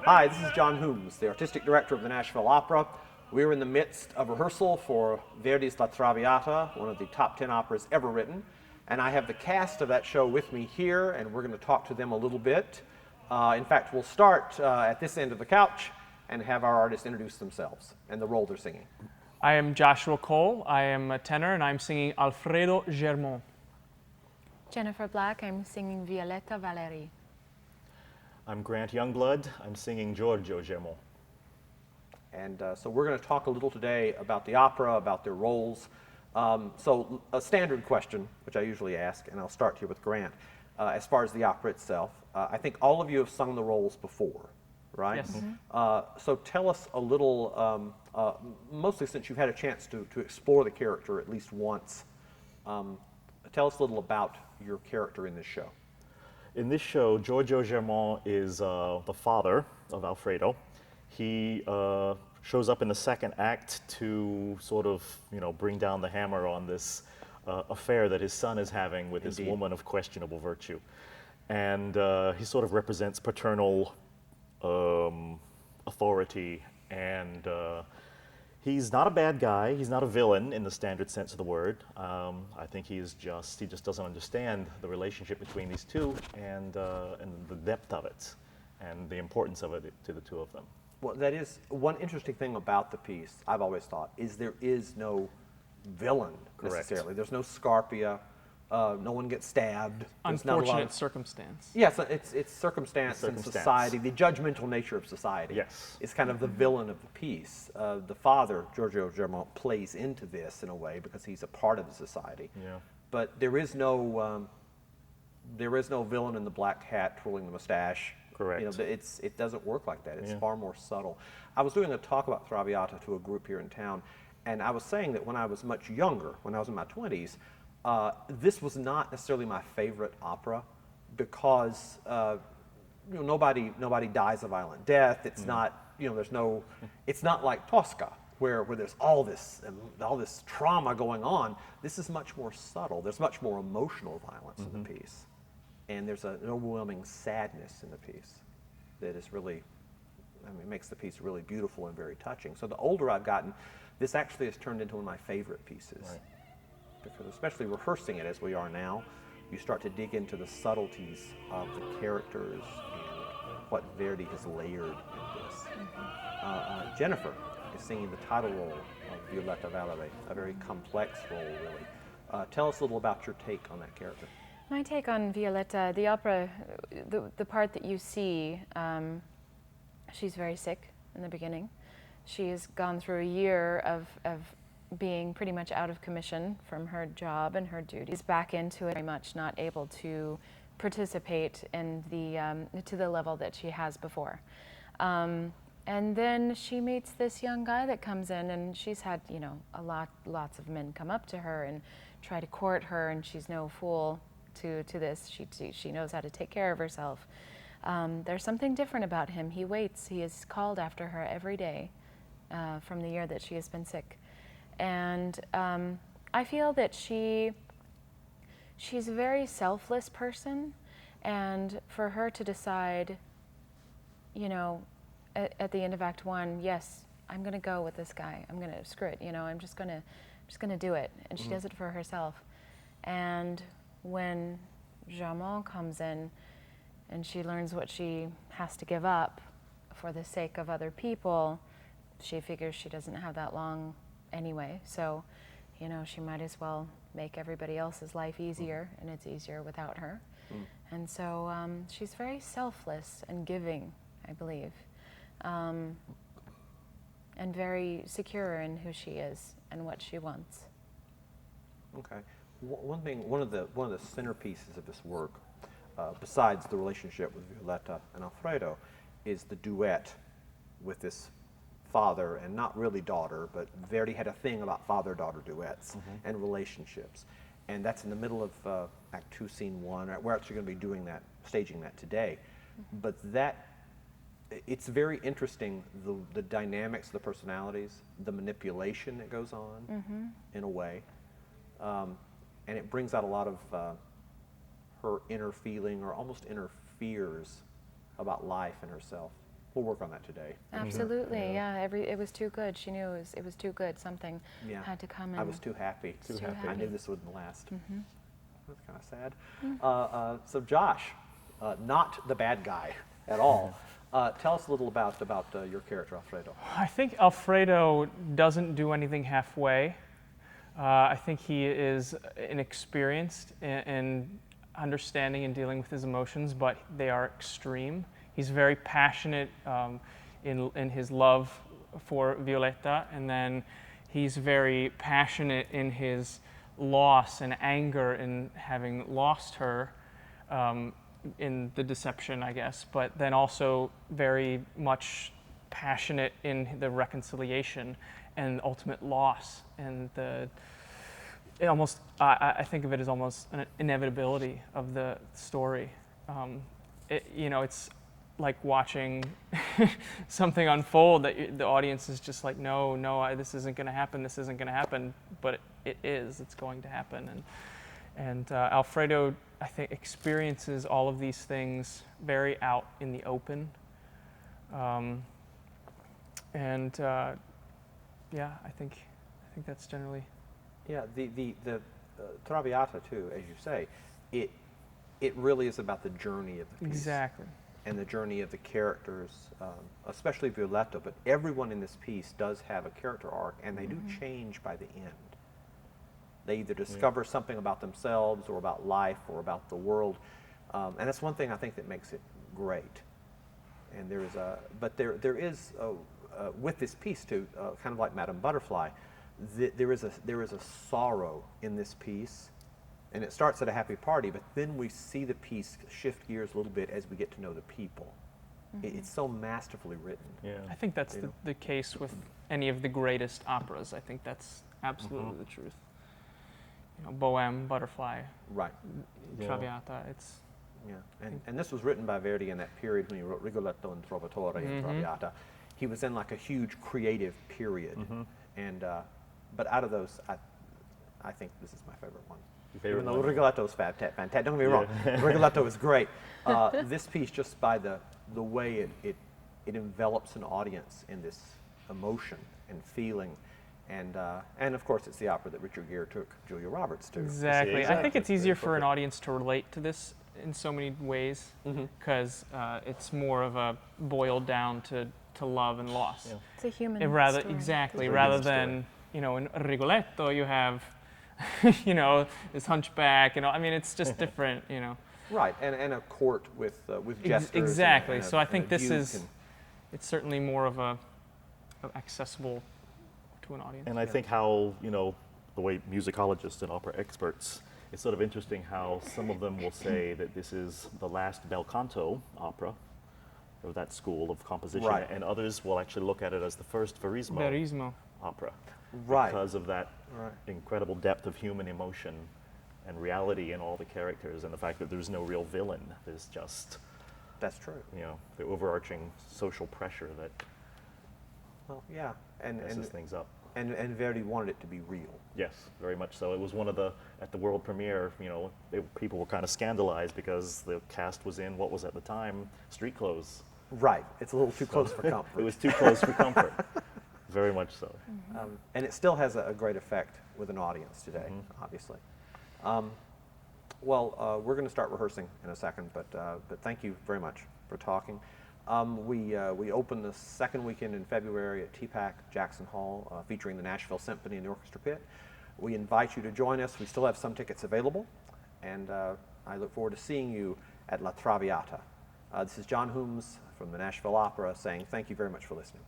Hi, this is John Humes, the artistic director of the Nashville Opera. We're in the midst of rehearsal for Verdi's La Traviata, one of the top 10 operas ever written. And I have the cast of that show with me here, and we're going to talk to them a little bit. In fact, we'll start at this end of the couch and have our artists introduce themselves and the role they're singing. I am Joshua Cole. I am a tenor, and I'm singing Alfredo Germont. Jennifer Black, I'm singing Violetta Valerie. I'm Grant Youngblood. I'm singing Giorgio Germont. And so we're going to talk a little today about the opera, about their roles. So a standard question, which I usually ask, and I'll start here with Grant. As far as the opera itself, I think all of you have sung the roles before, right? Yes. So tell us a little, mostly since you've had a chance to explore the character at least once, tell us a little about your character in this show. In this show, Giorgio Germont is the father of Alfredo. He shows up in the second act to sort of, bring down the hammer on this affair that his son is having with this woman of questionable virtue. And he sort of represents paternal authority, and he's not a bad guy. He's not a villain in the standard sense of the word. I think he just doesn't understand the relationship between these two and the depth of it and the importance of it to the two of them. Well, that is one interesting thing about the piece, I've always thought, is there is no villain necessarily. There's no Scarpia. No one gets stabbed. There's not a lot Unfortunate of circumstance. Yes, it's circumstance and society. The judgmental nature of society is kind of the villain of the piece. The father, Giorgio Germont, plays into this in a way because he's a part of the society. Yeah. But there is no villain in the black hat twirling the mustache. Correct. It doesn't work like that. It's far more subtle. I was doing a talk about Traviata to a group here in town, and I was saying that when I was much younger, when I was in my 20s, this was not necessarily my favorite opera because nobody dies a violent death. It's not it's not like Tosca where there's all this trauma going on. This is much more subtle. There's much more emotional violence in the piece, and there's an overwhelming sadness in the piece that is really, it makes the piece really beautiful and very touching. So the older I've gotten, this actually has turned into one of my favorite pieces. Right. Because especially rehearsing it as we are now, you start to dig into the subtleties of the characters and what Verdi has layered in this. Jennifer is singing the title role of Violetta Valerie, a very complex role, really. Tell us a little about your take on that character. My take on Violetta, the opera, the part that you see, she's very sick in the beginning. She's gone through a year of being pretty much out of commission from her job and her duties, back into it, very much not able to participate in to the level that she has before. And then she meets this young guy that comes in, and she's had, lots of men come up to her and try to court her, and she's no fool to this. She knows how to take care of herself. There's something different about him. He waits. He is called after her every day from the year that she has been sick. And I feel that she's a very selfless person, and for her to decide, at the end of Act 1, yes, I'm going to go with this guy. I'm going to screw it. I'm just going to do it, and she does it for herself. And when Germont comes in, and she learns what she has to give up for the sake of other people, she figures she doesn't have that long anyway, so she might as well make everybody else's life easier, and it's easier without her. And so she's very selfless and giving, I believe, and very secure in who she is and what she wants. Okay. One of the centerpieces of this work, besides the relationship with Violetta and Alfredo, is the duet with this father and not really daughter, but Verdi had a thing about father-daughter duets and relationships, and that's in the middle of Act 2, Scene 1. We're actually going to be staging that today, but it's very interesting, the dynamics of the personalities, the manipulation that goes on in a way, and it brings out a lot of her inner feeling, or almost inner fears about life and herself. we'll work on that today. Absolutely, yeah. It was too good. She knew it was too good. Something Yeah. had to come in. I was too happy. Too happy. I knew this wouldn't last. That's kind of sad. So Josh, not the bad guy at all. Tell us a little about your character, Alfredo. I think Alfredo doesn't do anything halfway. I think he is inexperienced in understanding and dealing with his emotions, but they are extreme. He's very passionate in his love for Violetta, and then he's very passionate in his loss and anger in having lost her in the deception, I guess, but then also very much passionate in the reconciliation and ultimate loss, and I think of it as almost an inevitability of the story. It's like watching something unfold that the audience is just like, no, this isn't going to happen, but it is. It's going to happen, and Alfredo, I think, experiences all of these things very out in the open, I think that's generally. Yeah, the Traviata too, as you say, it really is about the journey of the piece. Exactly. And the journey of the characters, especially Violetta, but everyone in this piece does have a character arc, and they do change by the end. They either discover something about themselves or about life or about the world, and that's one thing I think that makes it great. And there is with this piece too, kind of like Madame Butterfly, there is a sorrow in this piece, and it starts at a happy party, but then we see the piece shift gears a little bit as we get to know the people. It's so masterfully written. Yeah. I think that's the case with any of the greatest operas. I think that's absolutely the truth. Bohème, Butterfly, Right. Traviata. It's And this was written by Verdi in that period when he wrote Rigoletto and Trovatore and Traviata. He was in like a huge creative period, and but out of those, I think this is my favorite one. Your favorite Even though one? Rigoletto is fantastic. Don't get me wrong, Rigoletto is great. This piece, just by the way it envelops an audience in this emotion and feeling, and of course it's the opera that Richard Gere took Julia Roberts to. exactly. I think it's Very easier for an perfect. audience to relate to this in so many ways because it's more of a boiled down to love and loss. Yeah. It's a human Rather story. exactly, It's a rather human than in Rigoletto you have this hunchback. I mean, it's just different. Right, and a court with gestures. Exactly. And a- So I and think a this duke is it's certainly more of accessible to an audience. And I think how, the way musicologists and opera experts, it's sort of interesting how some of them will say that this is the last bel canto opera of that school of composition, Right. and others will actually look at it as the first verismo Verismo. opera Right. because of that Right. incredible depth of human emotion and reality in all the characters, and the fact that there's no real villain. There's just, That's true. the overarching social pressure that Well, yeah, messes things up. and Verdi wanted it to be real. Yes, very much so. It was one of at the world premiere, people were kind of scandalized because the cast was in what was at the time street clothes. Right. It's a little too close for comfort. It was too close for comfort. Very much so. And it still has a great effect with an audience today, obviously. We're going to start rehearsing in a second, but thank you very much for talking. We open the second weekend in February at TPAC Jackson Hall, featuring the Nashville Symphony and the Orchestra Pit. We invite you to join us. We still have some tickets available, and I look forward to seeing you at La Traviata. This is John Hooms from the Nashville Opera saying thank you very much for listening.